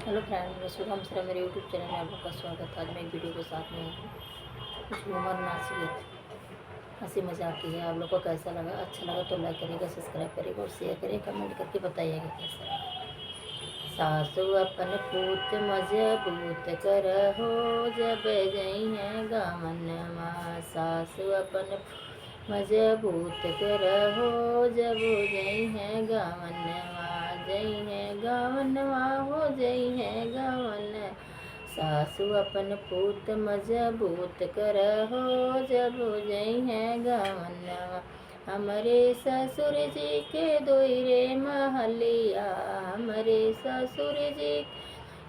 Hello friend, मैं Shubham sir, मेरे YouTube channel में आप लोग का स्वागत है। आज मैं एक वीडियो के साथ में हूँ। कुछ ह्यूमर नासियत हंसी मजाक की है। आप लोग को कैसा लगा? अच्छा लगा तो लाइक करिएगा, सब्सक्राइब करिएगा और शेयर करिएगा, कमेंट करके बताइएगा कैसा लगा। सासू अपन पूत मजबूत करहो, जब जई है गावनवा। सासू अपन मजबूत करहो, जब जई है गावनवा। जई है गावनवा, हो जई है गावन। सासू अपन पूत मजबूत करहो, जब जई है गावनवा। हमरे ससुर जी के दोयरे महलिया, हमरे ससुर जी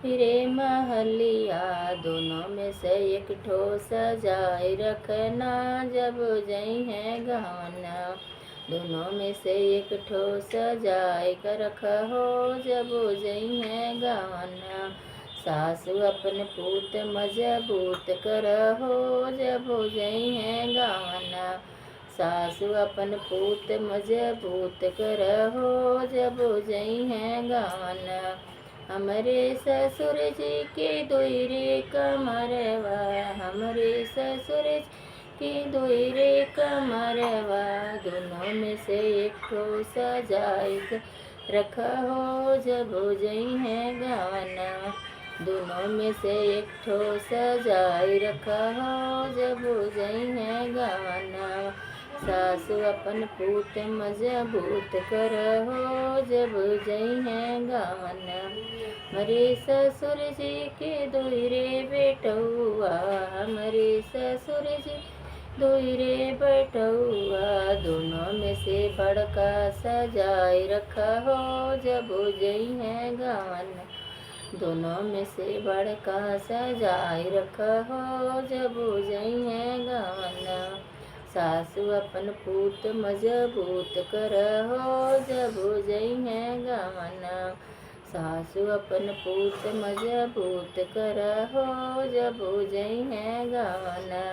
रे महलिया। दोनों में से एक ठो सजाए रखना, जब जई है गहना। दोनों में से एक ठो सजाए कर रखो, जब जई है गहना। सासु अपन पूत मजबूत करहो, जब जई है गहना। सासु अपन पूत मजबूत करहो, जब जई है गहना। हमरे ससुर जी के दोयरे कमरवा, हमरे ससुर जी के दोयरे कमरवा। दोनों में से एक ठो सजाए रखो, जब जई है गाना। दोनों में से एक ठो सजाए रखो, जब जई है गाना। सासु अपन पूत मजबूत करहो, जब जई है गावना। हमारे ससुर जी के दोयरे बेटौआ, हमारे ससुर जी दोयरे बेटौआ। दोनों में से बड़का सजाए रखा हो, जब जई है गावना। दोनों में से बड़का सजाए रखा हो, जब जई है गावना। सासु अपन पूत मजबूत करहो, जब जई है गावना। सासु अपन पूत मजबूत करहो, जब जई है गावना।